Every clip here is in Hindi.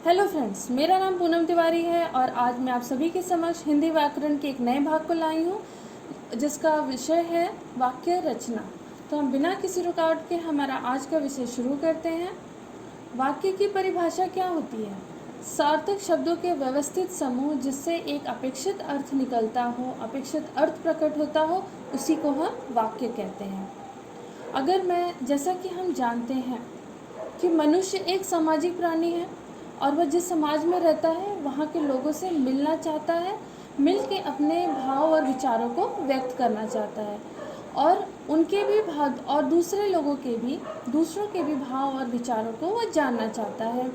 हेलो फ्रेंड्स, मेरा नाम पूनम तिवारी है और आज मैं आप सभी के समक्ष हिंदी व्याकरण के एक नए भाग को लाई हूँ जिसका विषय है वाक्य रचना। तो हम बिना किसी रुकावट के हमारा आज का विषय शुरू करते हैं। वाक्य की परिभाषा क्या होती है? सार्थक शब्दों के व्यवस्थित समूह जिससे एक अपेक्षित अर्थ निकलता हो, अपेक्षित अर्थ प्रकट होता हो, उसी को हम वाक्य कहते हैं। जैसा कि हम जानते हैं कि मनुष्य एक सामाजिक प्राणी है और वह जिस समाज में रहता है वहाँ के लोगों से मिलना चाहता है, मिल के अपने भाव और विचारों को व्यक्त करना चाहता है और उनके भी भाव और दूसरों के भी भाव और विचारों को वह जानना चाहता है,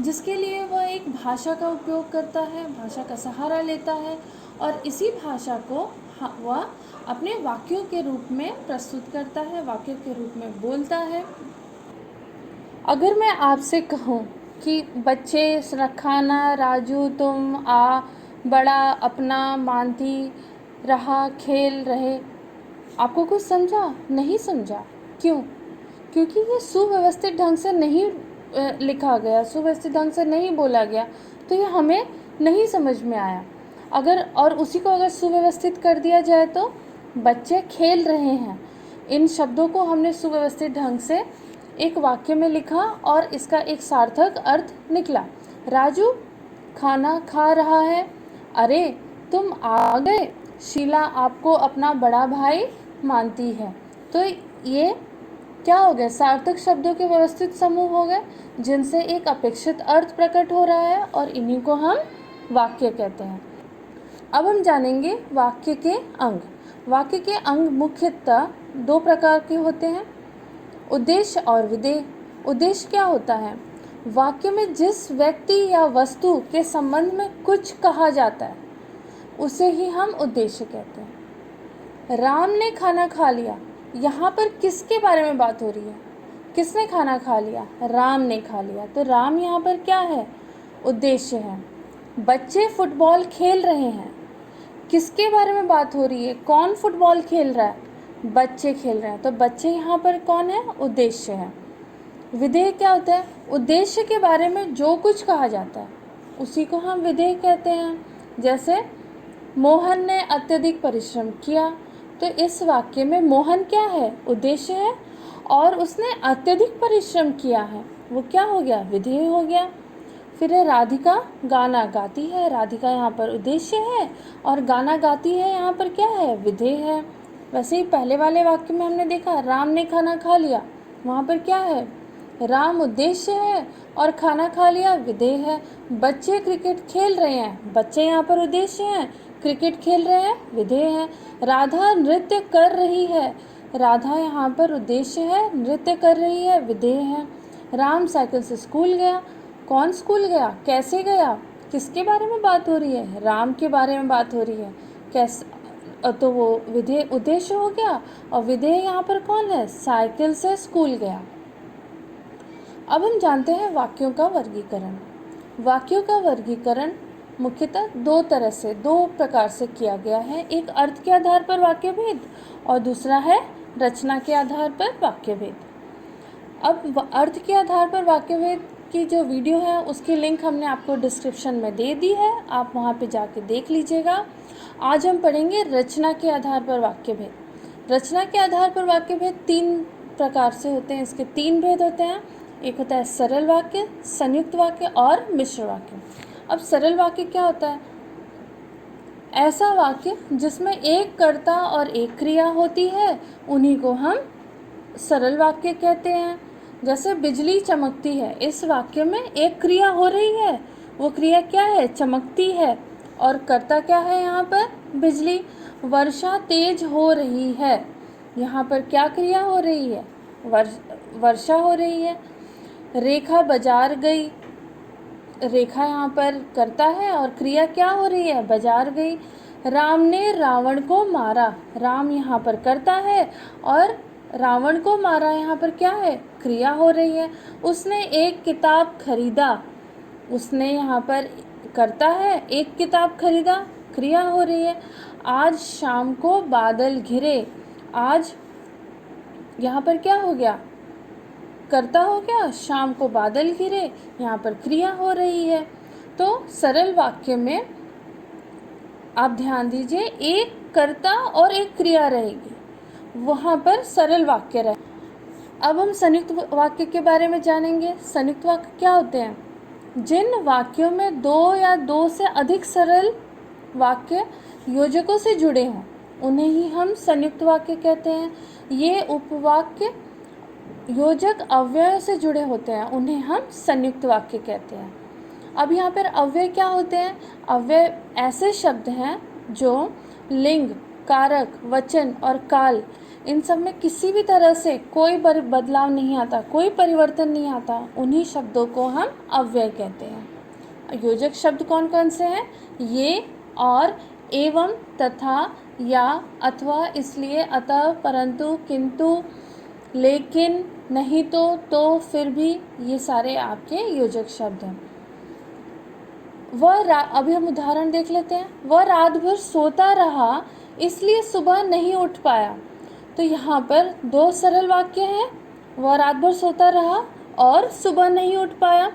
जिसके लिए वह एक भाषा का उपयोग करता है, भाषा का सहारा लेता है और इसी भाषा को वह अपने वाक्यों के रूप में प्रस्तुत करता है, वाक्य के रूप में बोलता है। अगर मैं आपसे कहूँ कि बच्चे खाना, राजू तुम आ, बड़ा अपना, मानती रहा, खेल रहे, आपको कुछ समझा? नहीं समझा। क्यों? क्योंकि ये सुव्यवस्थित ढंग से नहीं लिखा गया, सुव्यवस्थित ढंग से नहीं बोला गया, तो ये हमें नहीं समझ में आया। उसी को अगर सुव्यवस्थित कर दिया जाए तो बच्चे खेल रहे हैं, इन शब्दों को हमने सुव्यवस्थित ढंग से एक वाक्य में लिखा और इसका एक सार्थक अर्थ निकला। राजू खाना खा रहा है, अरे तुम आ गए, शीला आपको अपना बड़ा भाई मानती है। तो ये क्या हो गया? सार्थक शब्दों के व्यवस्थित समूह हो गए जिनसे एक अपेक्षित अर्थ प्रकट हो रहा है और इन्हीं को हम वाक्य कहते हैं। अब हम जानेंगे वाक्य के अंग। वाक्य के अंग मुख्यतः दो प्रकार के होते हैं, उद्देश्य और विधेय। उद्देश्य क्या होता है? वाक्य में जिस व्यक्ति या वस्तु के संबंध में कुछ कहा जाता है उसे ही हम उद्देश्य कहते हैं। राम ने खाना खा लिया, यहाँ पर किसके बारे में बात हो रही है? किसने खाना खा लिया? राम ने खा लिया, तो राम यहाँ पर क्या है? उद्देश्य है। बच्चे फुटबॉल खेल रहे हैं, किसके बारे में बात हो रही है? कौन फुटबॉल खेल रहा है? बच्चे खेल रहे हैं, तो बच्चे यहाँ पर कौन है? उद्देश्य है। विधेय क्या होता है? उद्देश्य के बारे में जो कुछ कहा जाता है उसी को हम विधेय कहते हैं। जैसे मोहन ने अत्यधिक परिश्रम किया, तो इस वाक्य में मोहन क्या है? उद्देश्य है और उसने अत्यधिक परिश्रम किया है, वो क्या हो गया? विधेय हो गया। फिर है राधिका गाना गाती है, राधिका यहाँ पर उद्देश्य है और गाना गाती है यहाँ पर क्या है? विधेय है। वैसे ही पहले वाले वाक्य में हमने देखा राम ने खाना खा लिया, वहाँ पर क्या है? राम उद्देश्य है और खाना खा लिया विधेय है। बच्चे क्रिकेट खेल रहे हैं, बच्चे यहाँ पर उद्देश्य हैं, क्रिकेट खेल रहे हैं विधेय है। राधा नृत्य कर रही है, राधा यहाँ पर उद्देश्य है, नृत्य कर रही है विधेय है। राम साइकिल से स्कूल गया, कौन स्कूल गया? कैसे गया? किसके बारे में बात हो रही है? राम के बारे में बात हो रही है। कैसे? तो वो विधेय उद्देश्य हो गया और विधेय यहाँ पर कौन है? साइकिल से स्कूल गया। अब हम जानते हैं वाक्यों का वर्गीकरण। वाक्यों का वर्गीकरण मुख्यतः दो प्रकार से किया गया है। एक अर्थ के आधार पर वाक्य भेद और दूसरा है रचना के आधार पर वाक्य भेद। अब अर्थ के आधार पर वाक्य भेद की जो वीडियो है उसकी लिंक हमने आपको डिस्क्रिप्शन में दे दी है, आप वहाँ पे जाके देख लीजिएगा। आज हम पढ़ेंगे रचना के आधार पर वाक्य भेद। रचना के आधार पर वाक्य भेद तीन प्रकार से होते हैं, इसके तीन भेद होते हैं। एक होता है सरल वाक्य, संयुक्त वाक्य और मिश्र वाक्य। अब सरल वाक्य क्या होता है? ऐसा वाक्य जिसमें एक कर्ता और एक क्रिया होती है, उन्हीं को हम सरल वाक्य कहते हैं। जैसे बिजली चमकती है, इस वाक्य में एक क्रिया हो रही है, वो क्रिया क्या है? चमकती है और कर्ता क्या है यहाँ पर? बिजली। वर्षा तेज हो रही है, यहाँ पर क्या क्रिया हो रही है? वर्षा हो रही है। रेखा बाजार गई, रेखा यहाँ पर कर्ता है और क्रिया क्या हो रही है? बाजार गई। राम ने रावण को मारा, राम यहाँ पर कर्ता है और रावण को मारा यहाँ पर क्या है? क्रिया हो रही है। उसने एक किताब खरीदा, उसने यहाँ पर कर्ता है, एक किताब खरीदा, क्रिया हो रही है। आज शाम को बादल घिरे, आज यहाँ पर क्या हो गया? कर्ता हो गया, शाम को बादल गिरे, यहाँ पर क्रिया हो रही है। तो सरल वाक्य में आप ध्यान दीजिए, एक कर्ता और एक क्रिया रहेगी, वहाँ पर सरल वाक्य रहे। अब हम संयुक्त वाक्य के बारे में जानेंगे। संयुक्त वाक्य क्या होते हैं? जिन वाक्यों में दो या दो से अधिक सरल वाक्य योजकों से जुड़े हों उन्हें ही हम संयुक्त वाक्य कहते हैं। ये उपवाक्य योजक अव्ययों से जुड़े होते हैं, उन्हें हम संयुक्त वाक्य कहते हैं। अब यहाँ पर अव्यय क्या होते हैं? अव्यय ऐसे शब्द हैं जो लिंग, कारक, वचन और काल, इन सब में किसी भी तरह से कोई बदलाव नहीं आता, कोई परिवर्तन नहीं आता, उन्हीं शब्दों को हम अव्यय कहते हैं। योजक शब्द कौन कौन से हैं? ये, और, एवं, तथा, या, अथवा, इसलिए, अतः, परंतु, किंतु, लेकिन, नहीं तो, फिर भी, ये सारे आपके योजक शब्द हैं। अभी हम उदाहरण देख लेते हैं। वह रात भर सोता रहा इसलिए सुबह नहीं उठ पाया। तो यहाँ पर दो सरल वाक्य हैं, वह रात भर सोता रहा और सुबह नहीं उठ पाया।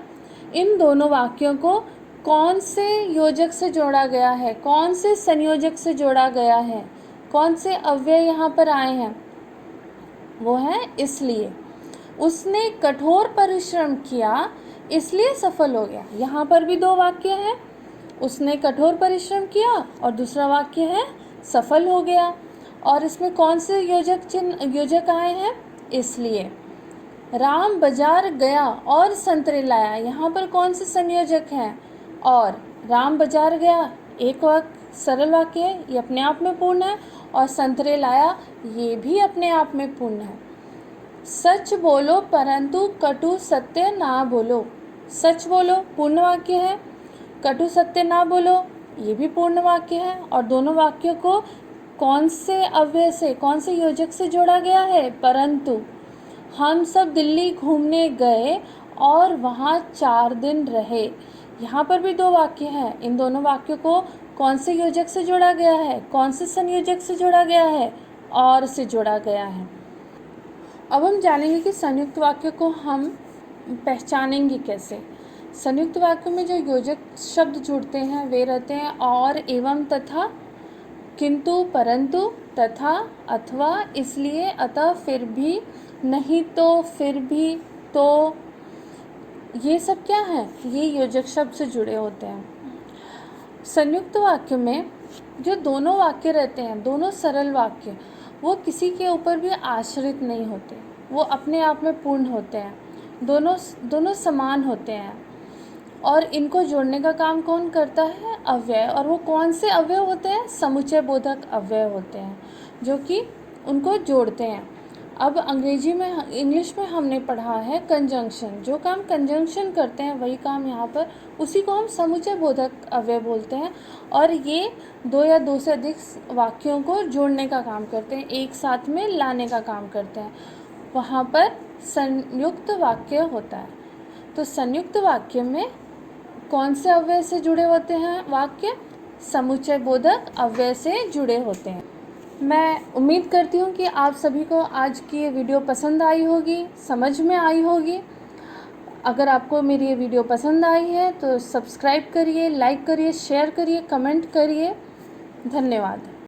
इन दोनों वाक्यों को कौन से योजक से जोड़ा गया है, कौन से संयोजक से जोड़ा गया है, कौन से अव्यय यहाँ पर आए हैं? वो है इसलिए। उसने कठोर परिश्रम किया इसलिए सफल हो गया। यहाँ पर भी दो वाक्य हैं, उसने कठोर परिश्रम किया और दूसरा वाक्य है सफल हो गया। और इसमें कौन से योजक आए हैं? इसलिए। राम बाजार गया और संतरे लाया, यहाँ पर कौन से संयोजक हैं? और। राम बाजार गया एक वाक्य सरल वाक्य है, ये अपने आप में पूर्ण है, और संतरे लाया ये भी अपने आप में पूर्ण है। सच बोलो परंतु कटु सत्य ना बोलो, सच बोलो पूर्ण वाक्य है, कटु सत्य ना बोलो ये भी पूर्ण वाक्य है। और दोनों वाक्यों को कौन से अव्यय से, कौन से योजक से जोड़ा गया है? परंतु। हम सब दिल्ली घूमने गए और वहाँ 4 दिन रहे, यहाँ पर भी दो वाक्य हैं। इन दोनों वाक्यों को कौन से योजक से जोड़ा गया है, कौन से संयोजक से जोड़ा गया है? और से जोड़ा गया है। अब हम जानेंगे कि संयुक्त वाक्य को हम पहचानेंगे कैसे। संयुक्त वाक्य में जो योजक शब्द जुड़ते हैं वे रहते हैं और, एवं, तथा, किंतु, परंतु, तथा, अथवा, इसलिए, अतः, फिर भी, नहीं तो, फिर भी, तो, ये सब क्या है? ये योजक शब्द से जुड़े होते हैं। संयुक्त वाक्य में जो दोनों वाक्य रहते हैं, दोनों सरल वाक्य, वो किसी के ऊपर भी आश्रित नहीं होते, वो अपने आप में पूर्ण होते हैं, दोनों समान होते हैं। और इनको जोड़ने का काम कौन करता है? अव्यय। और वो कौन से अव्यय होते हैं? समुच्चय बोधक अव्यय होते हैं जो कि उनको जोड़ते हैं। अब इंग्लिश में हमने पढ़ा है कंजंक्शन, जो काम कंजंक्शन करते हैं वही काम यहाँ पर, उसी को हम समुच्चय बोधक अव्यय बोलते हैं। और ये दो या दो से अधिक वाक्यों को जोड़ने का काम करते हैं, एक साथ में लाने का काम करते हैं, वहाँ पर संयुक्त वाक्य होता है। तो संयुक्त वाक्य में कौन से अव्यय से जुड़े होते हैं वाक्य? समुच्चय बोधक अव्यय से जुड़े होते हैं। मैं उम्मीद करती हूँ कि आप सभी को आज की ये वीडियो पसंद आई होगी, समझ में आई होगी। अगर आपको मेरी ये वीडियो पसंद आई है तो सब्सक्राइब करिए, लाइक करिए, शेयर करिए, कमेंट करिए। धन्यवाद।